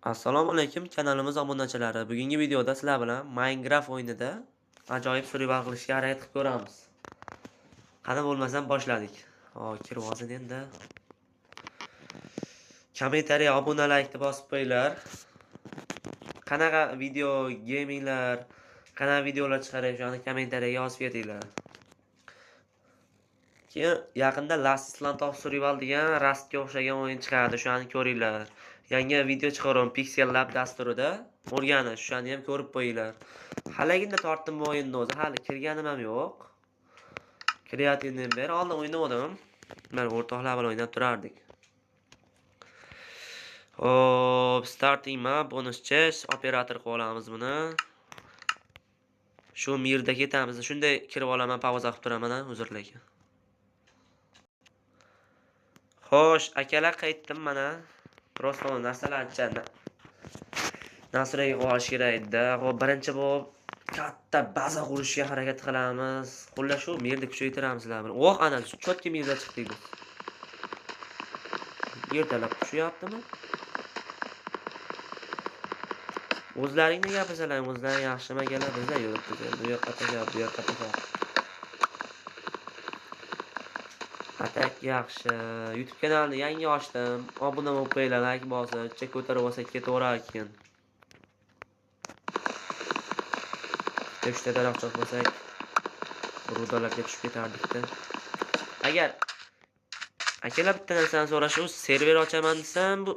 Assalomu alaykum kanalimiz obunachilari. Bugungi videoda sizlar bilan Minecraft o'yinida ajoyib survival qilishga harakat qilib ko'ramiz. Qani bo'lmasam boshladik. Hop, kirib olsin endi. Kommentariy, obuna, like bosib qo'yinglar. Qanaqa video gaminglar, qanaqa videolar chiqarish, o'shani kommentariyaga yozib ketinglar. Keyin yaqinda Last Island of Survival degan Rustga o'xshagan o'yin chiqadi, o'shani ko'ringlar. Yangi video chiqaram Pixel Lab dasturida. O'rganish, o'shani ham ko'rib qo'yinglar. Haligina tortdim bu o'yinni o'zi, hali kirganim ham yo'q. Kreativdan beri oldin o'ynadim. Men o'rtoqlar bilan o'ynab turardik. Hop, starting map, bonus chest, operator qilib olamiz buni. Shu yerda ketamiz. Shunday kirib olaman, pauza qilib turaman, uzr lekin. Xo'sh, akalar qaytdim mana. Prosta narsalarcha nasraga qo'yish kerak edi. Xo'p, birinchi bo'lib katta baza qurishga harakat qilamiz. Xullas shu yerni kuchaytiramiz sizlar bilan. Oh, ana chotki yerda chiqdik biz. Yertalab tushyaptimi? O'zlaringni gapirsizlar, o'zlaring yaxshimi akalar, bizlar yuribmiz endi. Bu yoqqa tashab, bu yoqqa tashab. Atak yaxshi. YouTube kanalini yangi ochdim. Obuna bo'lib qo'yinglar, like bosib, chek ko'tarib olsak ketaverar ekan. Uchta daraxtchoq bo'lsak, rudalarga tushib ketardik-da. Agar akalar bitta narsani so'rash, u server ochaman desam, bu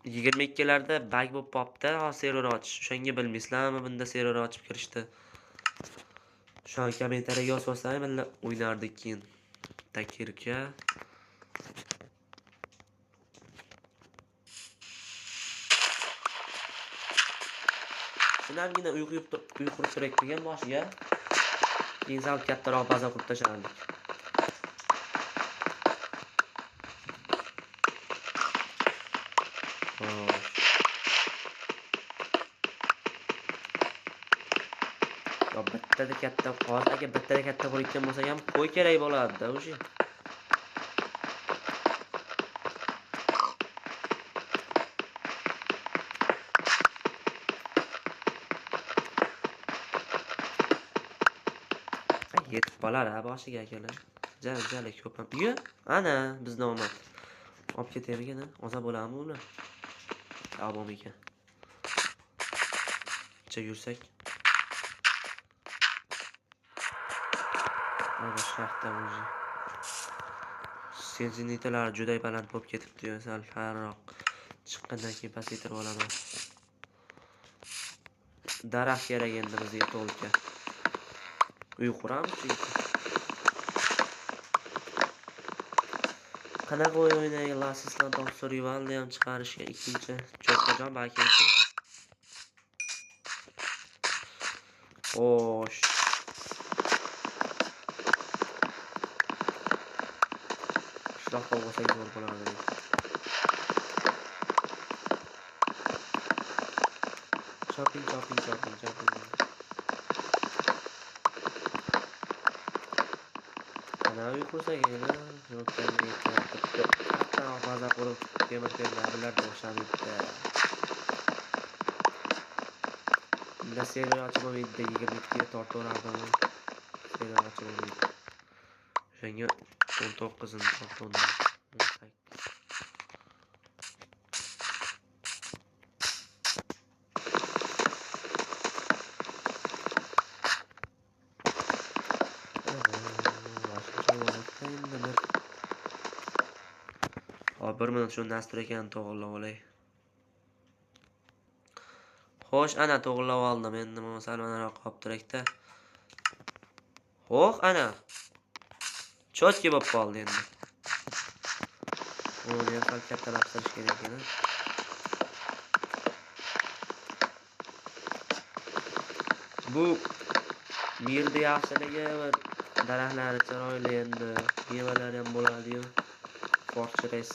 22 larda bug bo'lib qopti. Hozir server ochish. O'shanga bilmaysizlarmi, bunda server ochib kirishdi. O'shani kommentariyaga yozib olsang, men o'ynardik keyin. Takirka. Shunamgina uyqurib turib turgan boshiga. Keyin sal kattaroq baza qurib tashardik. Yo, bittada katta qoz, aka bittada katta qurikkan bo'lsa ham qo'y kerak bo'ladi-da o'sha. Yetib qolar-a boshiga akalar. Jala ko'p ham. Yo, ana bizning omad. Olib ketaymi-gina? Oza bo'ladimi ular? Abom ekan. Che yursak. Mana shahta o'zi. Senzinitalar juda baland bo'lib ketibdi, sal farroq. Chiqqandan keyin pasaytirib olaman. Daraxt kerak endi bizga to'lka. Uy quramiz chunki. Qanaqa o'yin o'ynaylik? Last Island of Survival ham chiqarishga ikkinchi cho'qqajon balki. Xo'sh. Qishloqqa bo'lsak zo'r bo'lardi. Shopping. Ana uy qursak edi, yo'qdan katta baza qurib temir-terlarlar boshlanibdi. Bunda server ochib olmaydi, 22 ga tortaverardim. Server ochib olmaydi. O'shanga 19-ni tortdim. Hop, 1 minut shu nastroykani to'g'irlab olay. Xo'sh, ana to'g'irlab oldim. Endi masalanaroq qolib turakda. Xo'sh, ana. Chotki bo'lib qoldi endi. Uni ham kattalashtirish kerak ekan. Bu yerda yaxshiligi daraxtlari chiroyli endi. Mevalar ham bo'ladi-yu. Fortress.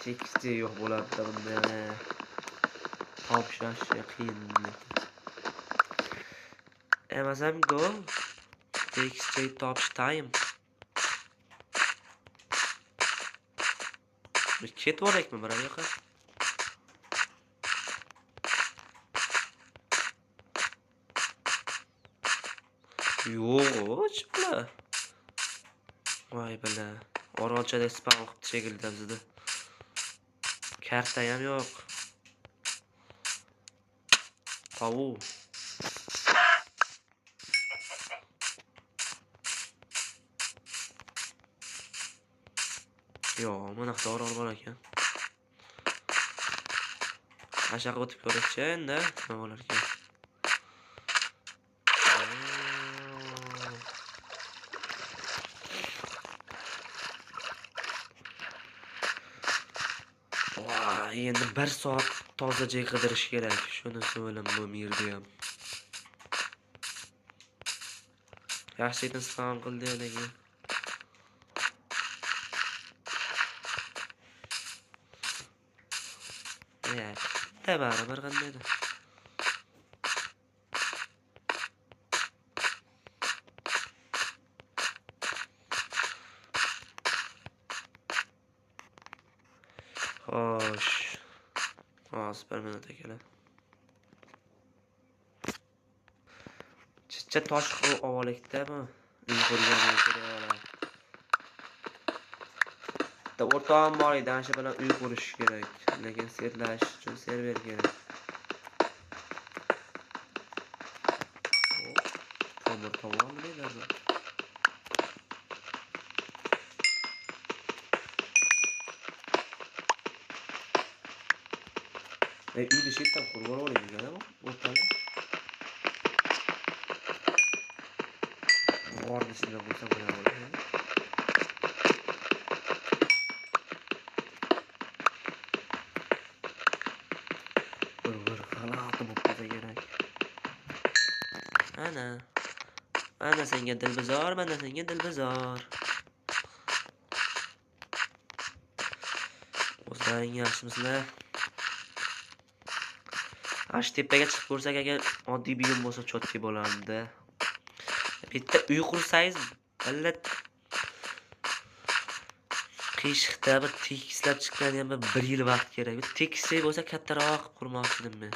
Teksti yo'q bo'ladi bunda. Topish qiyin. Emasam go. Teksti topish time. Biz ketib olaylikmi bir yoqqa? Yo'q, chiqla. Voy bala. Orolchada spam qilibdi shekilli bizda. Karta ham yo'q. Qavu. Yo'q, mana orol bor ekan. Aşağı o'tib ko'rishchi endi nima bo'lar ekan. Voy, endi 1 soat tozaja qidirish kerak. Shunisi bilan bu yerda ham. Yaxshi spam qildi lekin. Ya, da baribir qandaydir. Xo'sh. Hozir 1 minut ekan. Chicha tosh ovolikda-mi? Uy qurgan kerak. Da o'rtog'im bor edi, ana shu bilan uy qurish kerak. Lekin serlash uchun server kerak. Tomir tovon deydi. Uyni chetdan qurib olaylik mana bu o'rtada. G'orni ichida bo'lsa bo'ladi. Bir xalaqi bo'lib ketsa kerak. Ana. Mana senga dilbizor, mana senga dilbizor. O'zlaring yaxshimisizlar? Ash tepaga chiqib ko'rsak agar oddiy buyum bo'lsa chotki bo'lardi. Bitta uy qursangiz, billat qiyshiqda bir tekislab chiqqani ham 1 yil vaqt kerak. Tekisli bo'lsa kattaroq qurmoqchi edim men.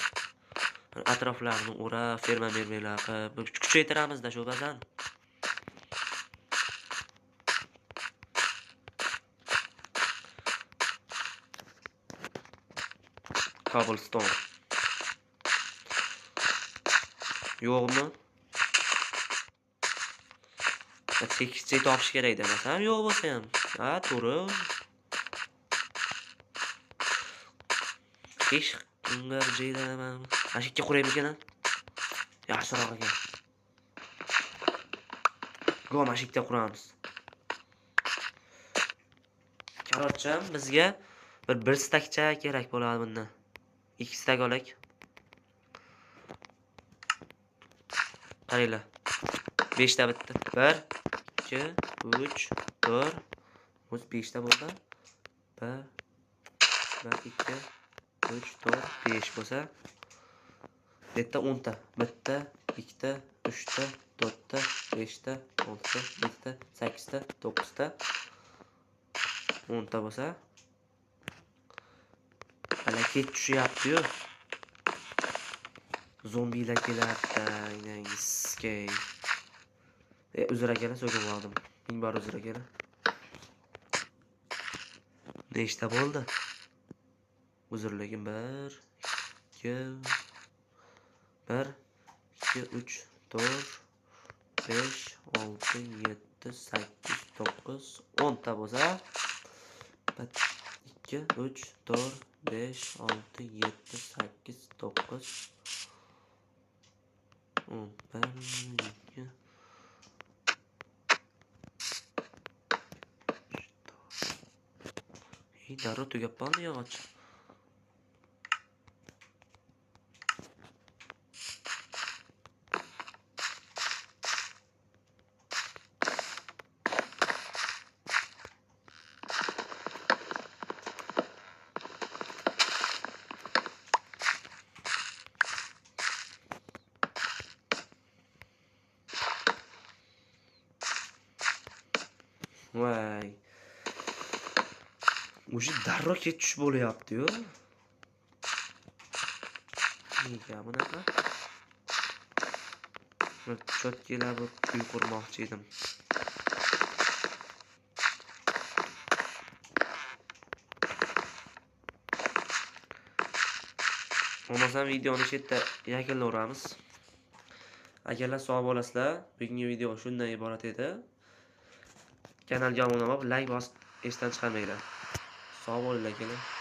Atroflarini o'rab, ferma-mermerlar qilib kuchaytiramizda shu bazan. Cobblestone. Yo'qmi? Tekisli topish kerak demasam, yo'q bo'lsa ham. Ha, to'g'ri. Qiyshiq unga jeydaman. Ashikka quraymi ekan? Yaxshiroq ekan. Go mashikda quramiz. Qarorcham bizga bir stakcha kerak bo'ladi bundan. 2 stak olak. Qaranglar. 5 ta bitta. 1 2 3 4 o'z 5 ta bo'ldi. 1 2 3 4 5 bo'lsa, bu yerda 10 ta. 1 ta, 2 ta, 3 ta, 4 ta, 5 ta, 6 ta, 7 ta, 8 ta, 9 ta, 10 ta bo'lsa, hali ket tushyapti-yu. Zombilar kelyapti, inangizga. Uzr akalar, so'kib oldim. Ming bor uzr akalar. Nechta bo'ldi? Uzrligim 1 2 1 2 3 4 5 6 7 8 9 10 ta bo'lsa, 1 2 3 4 5 6 7 8 9 10 1 2 darrov tugab qoldi yog'och. Voy. O'sha darrov ketish bo'layapti-yu. Nega bunaqa? Men cho'tkalar uy qurmoqchi edim. Bo'lmasam videoni shu yerda yakunlayveramiz. Agarlar sog' bo'lasizlar, bugungi video shundan iborat edi. Kanalga obuna bo'lib, like bosib esdan chiqarmanglar. Sog' bo'linglar, keling.